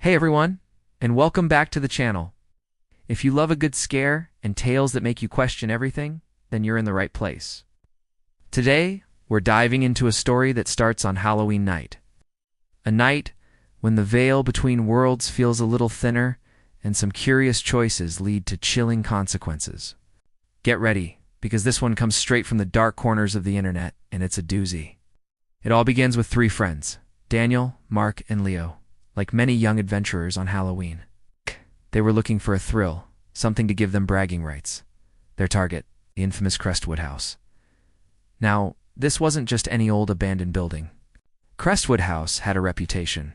Hey everyone, and welcome back to the channel. If you love a good scare and tales that make you question everything, then you're in the right place. Today, we're diving into a story that starts on Halloween night. A night when the veil between worlds feels a little thinner and some curious choices lead to chilling consequences. Get ready, because this one comes straight from the dark corners of the internet, and it's a doozy. It all begins with three friends, Daniel, Mark, and Leo. Like many young adventurers on Halloween, they were looking for a thrill, something to give them bragging rights. Their target, the infamous Crestwood House. Now, this wasn't just any old abandoned building. Crestwood House had a reputation.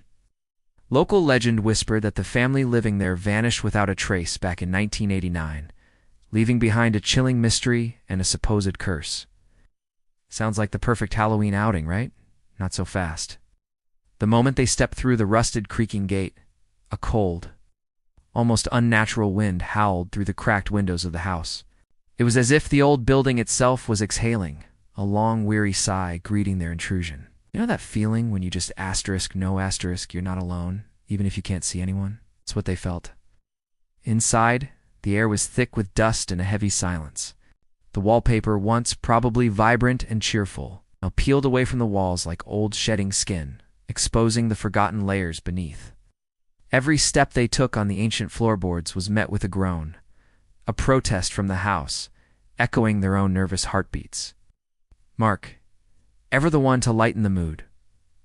Local legend whispered that the family living there vanished without a trace back in 1989, leaving behind a chilling mystery and a supposed curse. Sounds like the perfect Halloween outing, right? Not so fast. The moment they stepped through the rusted, creaking gate, a cold, almost unnatural wind howled through the cracked windows of the house. It was as if the old building itself was exhaling, a long, weary sigh greeting their intrusion. You know that feeling when you just no you're not alone, even if you can't see anyone? It's what they felt. Inside, the air was thick with dust and a heavy silence. The wallpaper, once probably vibrant and cheerful, now peeled away from the walls like old shedding skin, exposing the forgotten layers beneath. Every step they took on the ancient floorboards was met with a groan, a protest from the house, echoing their own nervous heartbeats. Mark, ever the one to lighten the mood,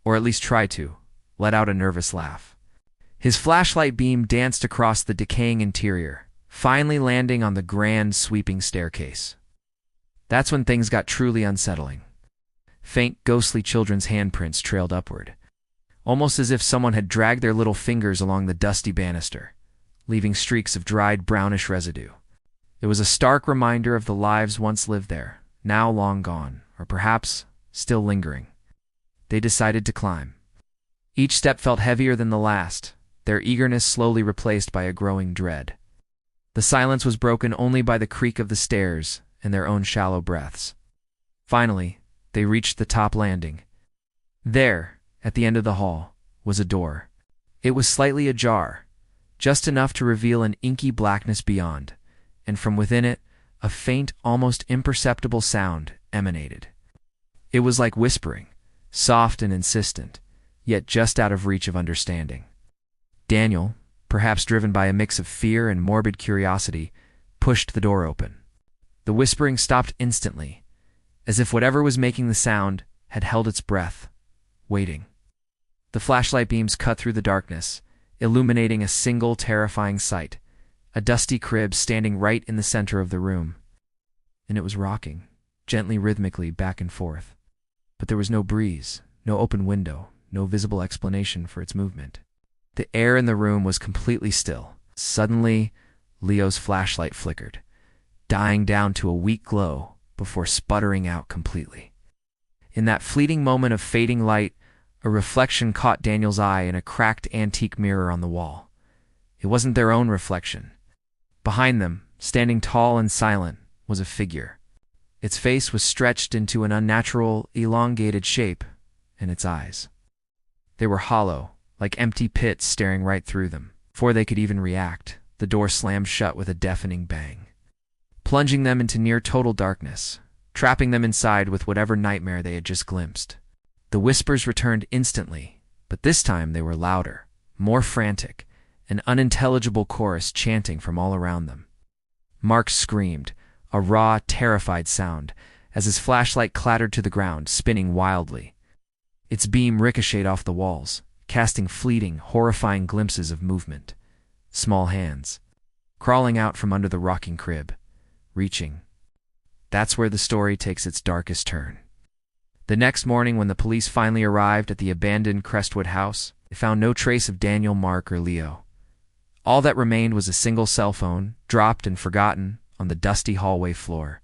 or at least try to, let out a nervous laugh. His flashlight beam danced across the decaying interior, finally landing on the grand, sweeping staircase. That's when things got truly unsettling. Faint, ghostly children's handprints trailed upward, almost as if someone had dragged their little fingers along the dusty banister, leaving streaks of dried brownish residue. It was a stark reminder of the lives once lived there, now long gone, or perhaps still lingering. They decided to climb. Each step felt heavier than the last, their eagerness slowly replaced by a growing dread. The silence was broken only by the creak of the stairs and their own shallow breaths. Finally, they reached the top landing. There, at the end of the hall, was a door. It was slightly ajar, just enough to reveal an inky blackness beyond, and from within it, a faint, almost imperceptible sound emanated. It was like whispering, soft and insistent, yet just out of reach of understanding. Daniel, perhaps driven by a mix of fear and morbid curiosity, pushed the door open. The whispering stopped instantly, as if whatever was making the sound had held its breath, waiting. The flashlight beams cut through the darkness, illuminating a single terrifying sight, a dusty crib standing right in the center of the room. And it was rocking, gently rhythmically back and forth. But there was no breeze, no open window, no visible explanation for its movement. The air in the room was completely still. Suddenly, Leo's flashlight flickered, dying down to a weak glow before sputtering out completely. In that fleeting moment of fading light, a reflection caught Daniel's eye in a cracked antique mirror on the wall. It wasn't their own reflection. Behind them, standing tall and silent, was a figure. Its face was stretched into an unnatural, elongated shape, and its eyes. They were hollow, like empty pits staring right through them. Before they could even react, the door slammed shut with a deafening bang, plunging them into near total darkness, trapping them inside with whatever nightmare they had just glimpsed. The whispers returned instantly, but this time they were louder, more frantic, an unintelligible chorus chanting from all around them. Mark screamed, a raw, terrified sound, as his flashlight clattered to the ground, spinning wildly. Its beam ricocheted off the walls, casting fleeting, horrifying glimpses of movement. Small hands, crawling out from under the rocking crib, reaching. That's where the story takes its darkest turn. The next morning, when the police finally arrived at the abandoned Crestwood House, they found no trace of Daniel, Mark, or Leo. All that remained was a single cell phone, dropped and forgotten, on the dusty hallway floor.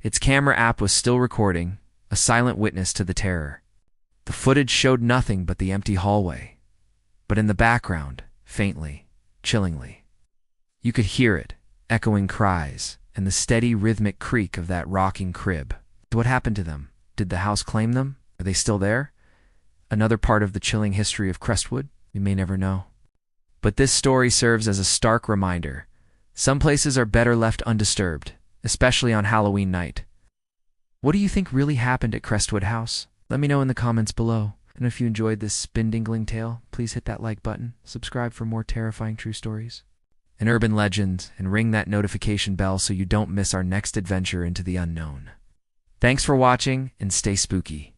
Its camera app was still recording, a silent witness to the terror. The footage showed nothing but the empty hallway. But in the background, faintly, chillingly, you could hear it, echoing cries, and the steady rhythmic creak of that rocking crib. What happened to them? Did the house claim them? Are they still there? Another part of the chilling history of Crestwood? We may never know. But this story serves as a stark reminder. Some places are better left undisturbed, especially on Halloween night. What do you think really happened at Crestwood House? Let me know in the comments below. And if you enjoyed this spin-dingling tale, please hit that like button, subscribe for more terrifying true stories and urban legends, and ring that notification bell so you don't miss our next adventure into the unknown. Thanks for watching, and stay spooky.